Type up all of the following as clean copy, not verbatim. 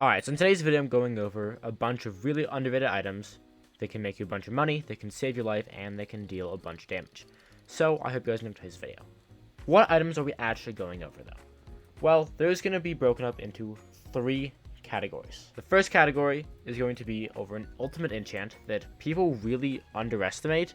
Alright, so in today's video I'm going over a bunch of really underrated items. They can make you a bunch of money, they can save your life, and they can deal a bunch of damage. So, I hope you guys enjoy today's video. What items are we actually going over though? Well, there's going to be broken up into 3 categories. The first category is going to be over an ultimate enchant that people really underestimate,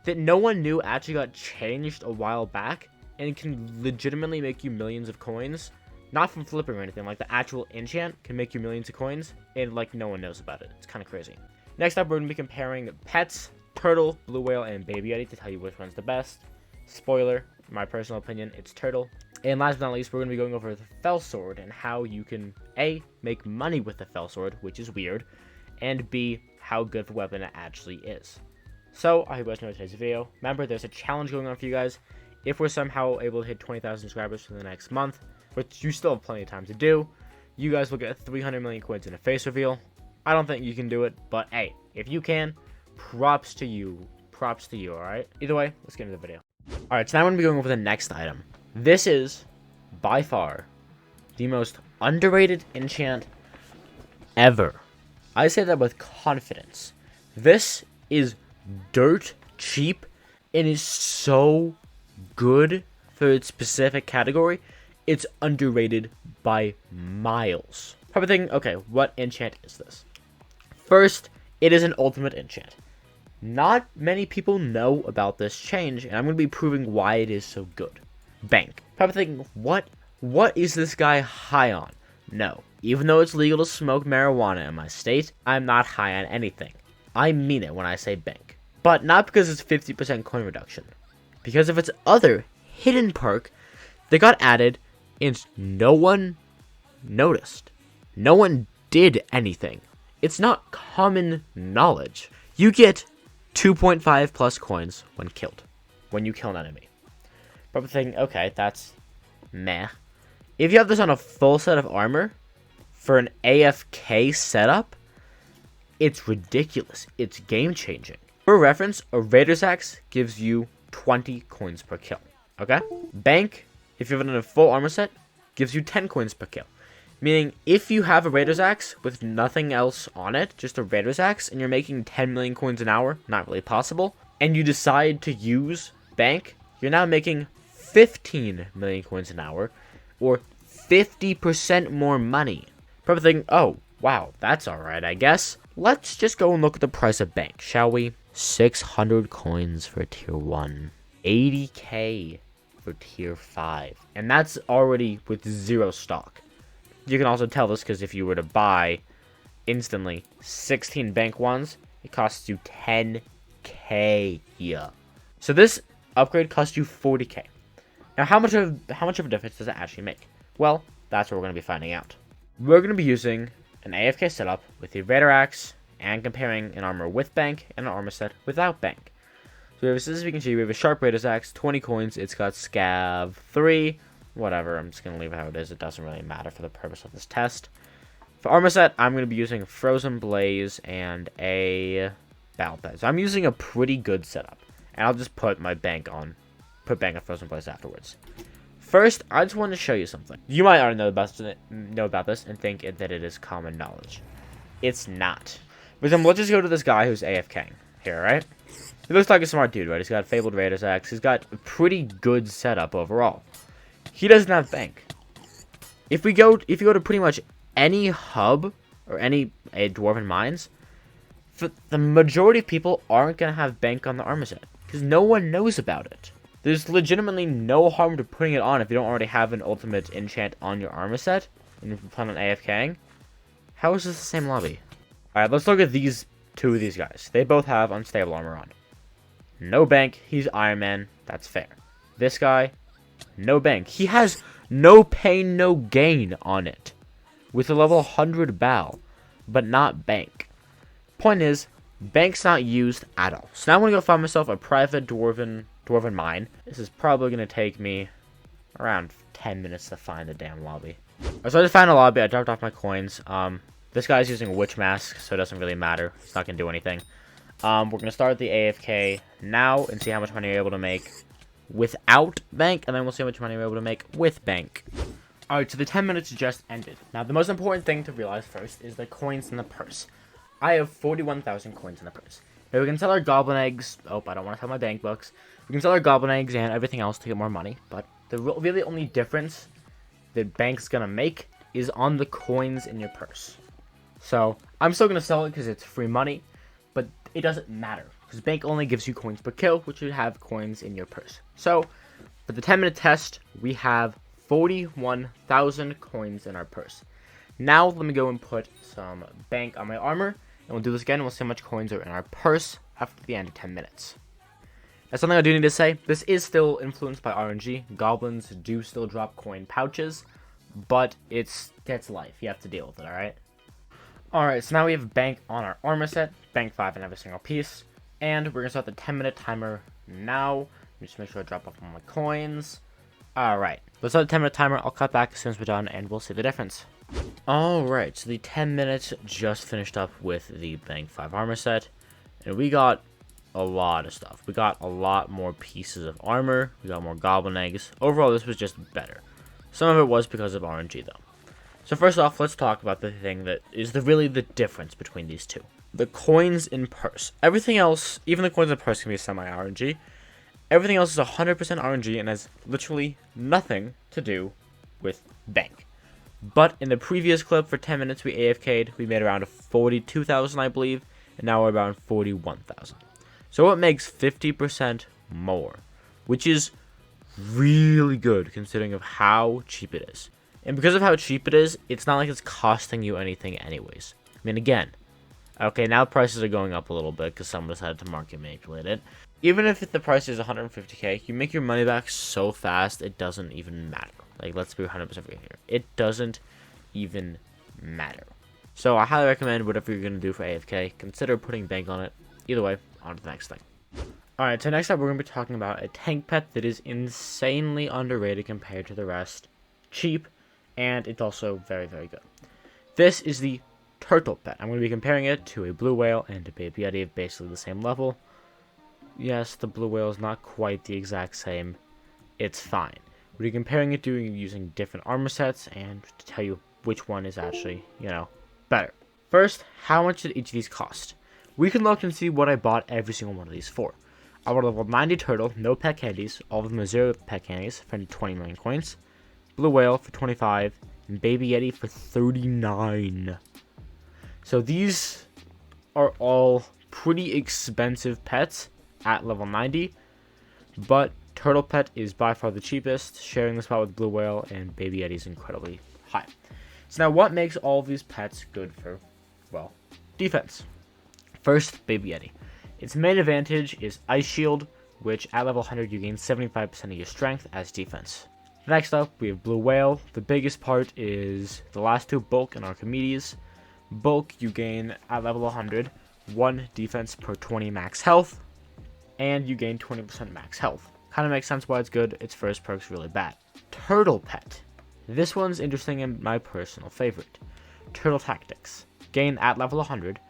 that no one knew actually got changed a while back, and can legitimately make you millions of coins. Not from flipping or anything, like the actual enchant can make you millions of coins, and like no one knows about it. It's kind of crazy. Next up, we're going to be comparing pets, turtle, blue whale, and baby yeti to tell you which one's the best. Spoiler, in my personal opinion, it's turtle. And last but not least, we're going to be going over the fell sword and how you can A, make money with the fell sword, which is weird, and B, how good of a weapon it actually is. So, I hope you guys enjoyed today's video. Remember, there's a challenge going on for you guys. If we're somehow able to hit 20,000 subscribers for the next month, which you still have plenty of time to do, you guys will get 300 million coins in a face reveal. I don't think you can do it, but hey, if you can, props to you. Props to you, alright? Either way, let's get into the video. Alright, so now I'm going to be going over the next item. This is, by far, the most underrated enchant ever. I say that with confidence. This is dirt cheap and is so good for its specific category. It's underrated by miles. Probably thinking, okay, what enchant is this? First, it is an ultimate enchant. Not many people know about this change, and I'm going to be proving why it is so good. Bank. Probably thinking, what is this guy high on? No. Even though it's legal to smoke marijuana in my state, I'm not high on anything. I mean it when I say bank. But not because it's 50% coin reduction. Because of its other hidden perk that got added and no one noticed. No one did anything. It's not common knowledge. You get 2.5 plus coins when killed. When you kill an enemy. Probably thinking, okay, that's meh. If you have this on a full set of armor for an AFK setup, it's ridiculous. It's game changing. For reference, a Raider's Axe gives you 20 coins per kill. Okay? Bank, if you have it in a full armor set, gives you 10 coins per kill. Meaning, if you have a Raider's Axe with nothing else on it, just a Raider's Axe, and you're making 10 million coins an hour, not really possible, and you decide to use Bank, you're now making 15 million coins an hour, or 50% more money. Probably thinking, oh, wow, that's alright, I guess. Let's just go and look at the price of Bank, shall we? 600 coins for tier 1. 80k for tier 5. And that's already with 0 stock. You can also tell this because if you were to buy instantly 16 bank ones, it costs you 10k here. So this upgrade costs you 40k. Now how much of a difference does it actually make? Well, that's what we're going to be finding out. We're going to be using an AFK setup with the Raider Axe and comparing an armor with bank and an armor set without bank. So we have, as we can see, we have a Sharp Raider's Axe, 20 coins, it's got Scav 3, whatever, I'm just going to leave it how it is, it doesn't really matter for the purpose of this test. For armor set, I'm going to be using Frozen Blaze and a Battle Pet. So I'm using a pretty good setup, and I'll just put my bank on, bank on Frozen Blaze afterwards. First, I just want to show you something. You might already know about this and think that it is common knowledge. It's not. But then let's just go to this guy who's AFKing here, right? He looks like a smart dude, right? He's got Fabled Raider's Axe. He's got a pretty good setup overall. He doesn't have bank. If you go to pretty much any hub or any Dwarven Mines, for the majority of people aren't going to have bank on the armor set because no one knows about it. There's legitimately no harm to putting it on if you don't already have an ultimate enchant on your armor set and if you plan on AFKing. How is this the same lobby? Alright, let's look at these two of these guys. They both have unstable armor on. No bank, he's Iron Man, that's fair. This guy, no bank. He has no pain, no gain on it. With a level 100 Bal, but not bank. Point is, bank's not used at all. So now I'm going to go find myself a private Dwarven Mine. This is probably going to take me around 10 minutes to find the damn lobby. So I just found a lobby, I dropped off my coins. This guy's using a Witch Mask, so it doesn't really matter. It's not going to do anything. We're going to start the AFK now and see how much money you're able to make without bank, and then we'll see how much money we're able to make with bank. Alright, so the 10 minutes just ended. Now, the most important thing to realize first is the coins in the purse. I have 41,000 coins in the purse. Now, we can sell our goblin eggs. Oh, I don't want to sell my bank books. We can sell our goblin eggs and everything else to get more money. But the really only difference the bank's going to make is on the coins in your purse. So, I'm still going to sell it because it's free money. But it doesn't matter. Because bank only gives you coins per kill, which would have coins in your purse. So, for the 10-minute test, we have 41,000 coins in our purse. Now let me go and put some bank on my armor, and we'll do this again, and we'll see how much coins are in our purse after the end of 10 minutes. Now, something I do need to say, this is still influenced by RNG. Goblins do still drop coin pouches, but that's life. You have to deal with it, alright? Alright, so now we have bank on our armor set, bank 5 in every single piece, and we're going to start the 10-minute timer now. Just make sure I drop off all my coins. Alright, let's start the 10-minute timer. I'll cut back as soon as we're done, and we'll see the difference. Alright, so the 10 minutes just finished up with the Bank 5 armor set, and we got a lot of stuff. We got a lot more pieces of armor, we got more goblin eggs. Overall, this was just better. Some of it was because of RNG, though. So first off, let's talk about the thing that is really the difference between these two. The coins in purse. Everything else, even the coins in purse, can be semi-RNG. Everything else is 100% RNG and has literally nothing to do with bank. But in the previous clip for 10 minutes we AFK'd, we made around 42,000 I believe, and now we're around 41,000. So it makes 50% more, which is really good considering of how cheap it is. And because of how cheap it is, it's not like it's costing you anything anyways. I mean, again, okay, now prices are going up a little bit because someone decided to market manipulate it. Even if the price is 150k, you make your money back so fast, it doesn't even matter. Like, let's be 100% real here. It doesn't even matter. So I highly recommend whatever you're going to do for AFK, consider putting bank on it. Either way, on to the next thing. Alright, so next up we're going to be talking about a tank pet that is insanely underrated compared to the rest. Cheap, and it's also very, very good. This is the turtle pet. I'm going to be comparing it to a blue whale and a baby yeti of basically the same level. Yes, the blue whale is not quite the exact same. It's fine. We're comparing it to using different armor sets and to tell you which one is actually, better. First, how much did each of these cost? We can look and see what I bought every single one of these for. I bought a level 90 turtle, no pet candies, all of them are 0 pet candies for 20 million coins. Blue whale for 25, and baby yeti for 39. So these are all pretty expensive pets at level 90, but turtle pet is by far the cheapest, sharing the spot with blue whale, and baby yeti is incredibly high. So now what makes all of these pets good for, well, defense? First, baby yeti. Its main advantage is ice shield, which at level 100 you gain 75% of your strength as defense. Next up, we have blue whale. The biggest part is the last two, bulk and Archimedes. Bulk, you gain at level 100 1 defense per 20 max health, and you gain 20% max health. Kind of makes sense why it's good. Its first perk's really bad. Turtle pet. This one's interesting and my personal favorite. Turtle tactics. Gain at level 100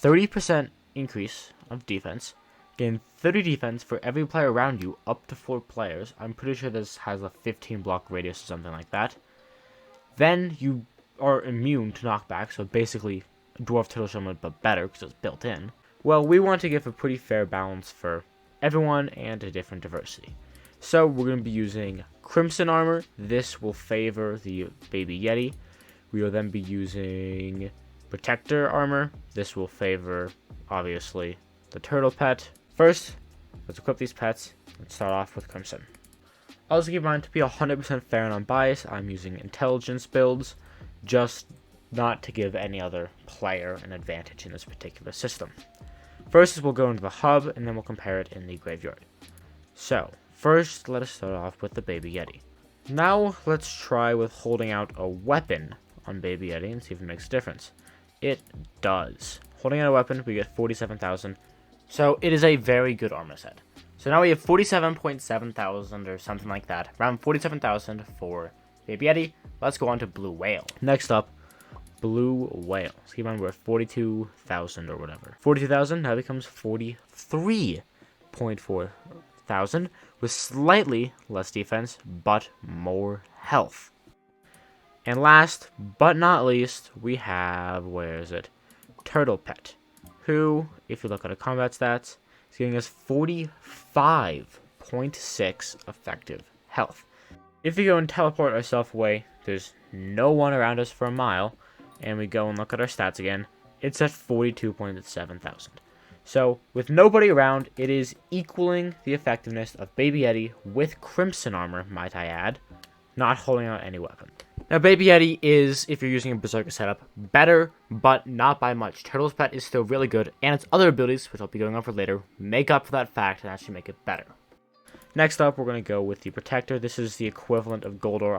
30% increase of defense. Gain 30 defense for every player around you up to 4 players. I'm pretty sure this has a 15 block radius or something like that. Then you are immune to knockback, so basically dwarf turtle shellman but better because it's built in. Well, we want to give a pretty fair balance for everyone and a different diversity. So we're going to be using crimson armor. This will favor the baby yeti. We will then be using protector armor. This will favor, obviously, the turtle pet. First, let's equip these pets and start off with crimson. Also keep in mind, to be 100% fair and unbiased, I'm using intelligence builds, just not to give any other player an advantage in this particular system. First, we'll go into the hub, and then we'll compare it in the graveyard. So, first, let us start off with the baby yeti. Now, let's try with holding out a weapon on baby yeti and see if it makes a difference. It does. Holding out a weapon, we get 47,000. So, it is a very good armor set. So now we have 47.7 thousand or something like that. Around 47,000 for baby yeti. Let's go on to blue whale. Next up, blue whale. So keep in mind we're at 42,000 or whatever. 42,000 now becomes 43.4 thousand with slightly less defense but more health. And last but not least, we have, where is it? Turtle Pet, who, if you look at our combat stats, is giving us 45.6 effective health. If we go and teleport ourselves away, there's no one around us for a mile, and we go and look at our stats again, it's at 42.7 thousand. So, with nobody around, it is equaling the effectiveness of Baby Yeti with Crimson armor, might I add, not holding out any weapon. Now, Baby Yeti is, if you're using a Berserker setup, better, but not by much. Turtle's Pet is still really good, and its other abilities, which I'll be going over later, make up for that fact and actually make it better. Next up, we're going to go with the Protector. This is the equivalent of Goldor.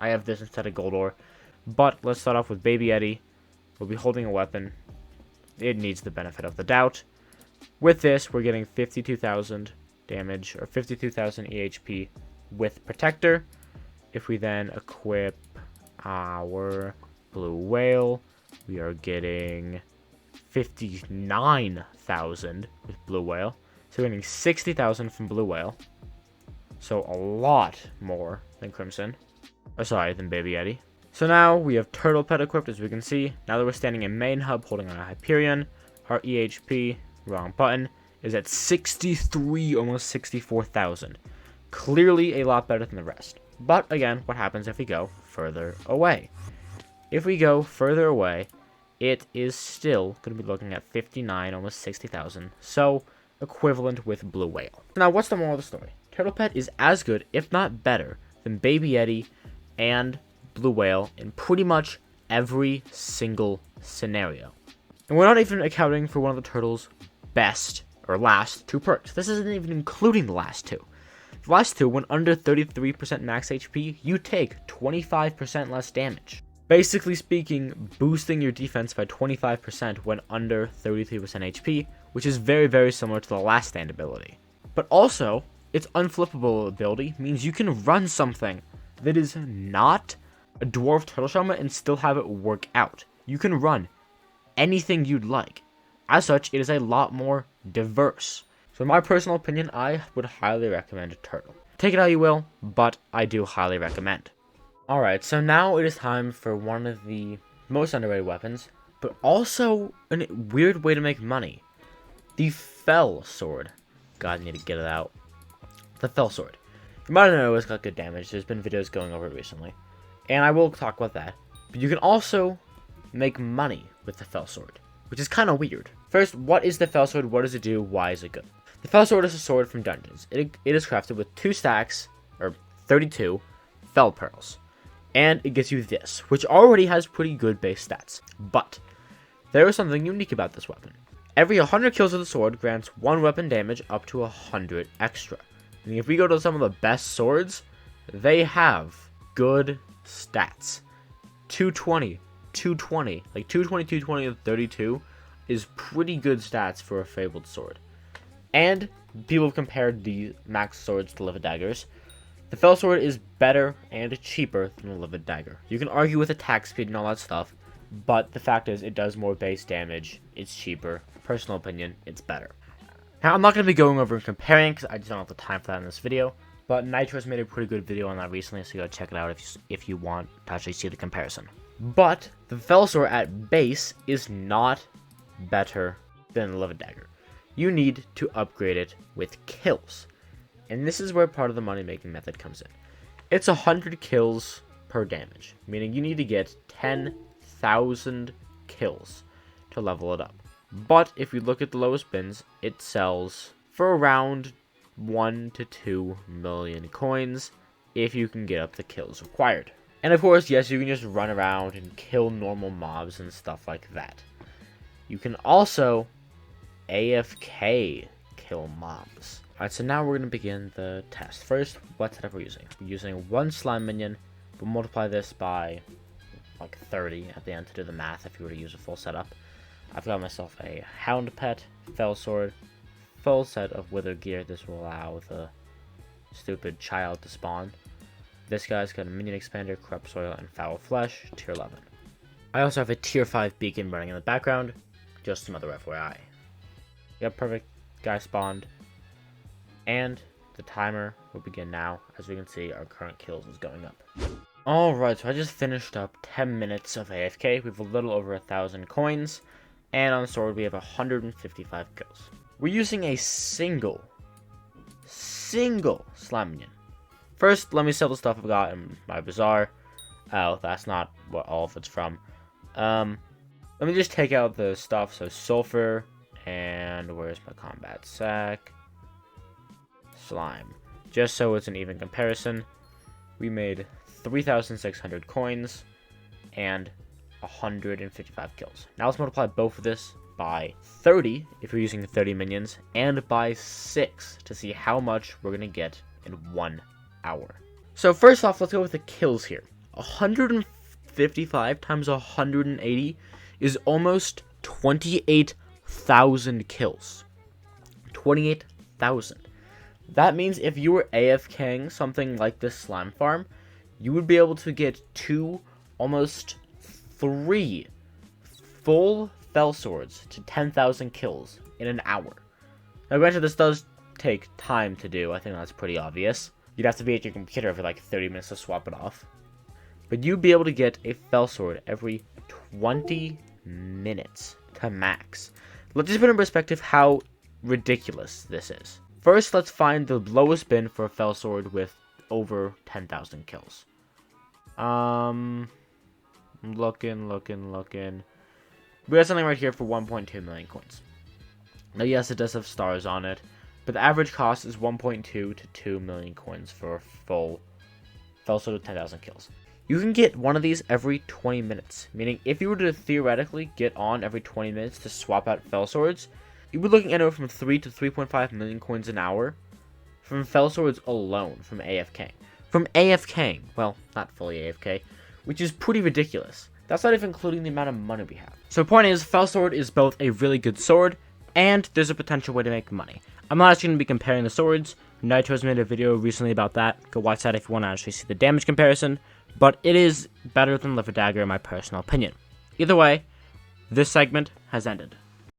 I have this instead of Goldor. But let's start off with Baby Yeti. We'll be holding a weapon. It needs the benefit of the doubt. With this, we're getting 52,000 damage, or 52,000 EHP with Protector. If we then equip our Blue Whale, we are getting 59,000 with Blue Whale. So we're getting 60,000 from Blue Whale. So a lot more than Crimson. Or sorry, than Baby Yeti. So now we have Turtle Pet equipped, as we can see. Now that we're standing in main hub holding on a Hyperion, our EHP, wrong button, is at 63, almost 64,000. Clearly a lot better than the rest. But again, what happens if we go further away? If we go further away, it is still going to be looking at 59, almost 60,000. So, equivalent with Blue Whale. Now, what's the moral of the story? Turtle Pet is as good, if not better, than Baby Yeti and Blue Whale in pretty much every single scenario. And we're not even accounting for one of the turtle's best, or last, two perks. This isn't even including the last two. The last two, when under 33% max HP, you take 25% less damage. Basically speaking, boosting your defense by 25% when under 33% HP, which is very, very similar to the last stand ability. But also, its unflippable ability means you can run something that is not a Dwarf Turtle Shell and still have it work out. You can run anything you'd like. As such, it is a lot more diverse. So in my personal opinion, I would highly recommend Turtle. Take it how you will, but I do highly recommend. Alright, so now it is time for one of the most underrated weapons, but also a weird way to make money. The Fell Sword. God, I need to get it out. The Fell Sword. You might know it's got good damage. There's been videos going over it recently. And I will talk about that. But you can also make money with the Fell Sword, which is kind of weird. First, what is the Fell Sword? What does it do? Why is it good? The Fell Sword is a sword from dungeons. It is crafted with 2 stacks, or 32, Fell Pearls. And it gets you this, which already has pretty good base stats. But there is something unique about this weapon. Every 100 kills with the sword grants 1 weapon damage up to 100 extra. And if we go to some of the best swords, they have good stats. 220, 220, like 220, 220, and 32 is pretty good stats for a fabled sword. And people have compared the max swords to livid daggers. The Fell Sword is better and cheaper than the livid dagger. You can argue with attack speed and all that stuff, but the fact is it does more base damage, it's cheaper. Personal opinion, it's better. Now, I'm not going to be going over and comparing because I just don't have the time for that in this video, but Nitro's made a pretty good video on that recently, so go check it out if you want to actually see the comparison. But the Fell Sword at base is not better than the livid dagger. You need to upgrade it with kills. And this is where part of the money making method comes in. It's 100 kills per damage, meaning you need to get 10,000 kills to level it up. But if you look at the lowest bins, it sells for around 1 to 2 million coins if you can get up the kills required. And of course, yes, you can just run around and kill normal mobs and stuff like that. You can also AFK kill mobs. Alright, so now we're going to begin the test. First, what setup we're using. We're using 1 slime minion. We'll multiply this by like 30 at the end to do the math if you were to use a full setup. I've got myself a Hound Pet, Fell Sword, full set of Wither gear. This will allow the stupid child to spawn. This guy's got a Minion Expander, Corrupt Soil, and Foul Flesh, tier 11. I also have a tier 5 beacon running in the background, just some other FYI. Got perfect guy spawned. And the timer will begin now. As we can see, our current kills is going up. Alright, so I just finished up 10 minutes of AFK. We have a little over 1,000 coins. And on the sword, we have 155 kills. We're using a single slime minion. First, let me sell the stuff I've got in my bazaar. Oh, that's not what all of it's from. Let me just take out the stuff. So sulfur, and where's my combat sack? Slime. Just so it's an even comparison, we made 3,600 coins and 155 kills. Now let's multiply both of this by 30 if you're using 30 minions, and by 6 to see how much we're going to get in 1 hour. So first off, let's go with the kills here. 155 times 180 is almost 28,000 kills. 28,000. That means if you were AFKing something like this slime farm, you would be able to get 2, almost 3 full fell swords to 10,000 kills in an hour. Now granted, this does take time to do. I think that's pretty obvious. You'd have to be at your computer for like 30 minutes to swap it off. But you'd be able to get a fell sword every 20 minutes to max. Let's just put in perspective how ridiculous this is. First, let's find the lowest bin for a fell sword with over 10,000 kills. Looking. We got something right here for 1.2 million coins. Now, yes, it does have stars on it, but the average cost is 1.2 to 2 million coins for a full fell sword with 10,000 kills. You can get one of these every 20 minutes, meaning if you were to theoretically get on every 20 minutes to swap out fell swords, you'd be looking anywhere from 3 to 3.5 million coins an hour from fell swords alone from AFK. From AFK, well, not fully AFK, which is pretty ridiculous. That's not even including the amount of money we have. So the point is, fell sword is both a really good sword, and there's a potential way to make money. I'm not actually going to be comparing the swords. Nitro's made a video recently about that. Go watch that if you want to actually see the damage comparison. But it is better than Liver Dagger in my personal opinion. Either way, this segment has ended.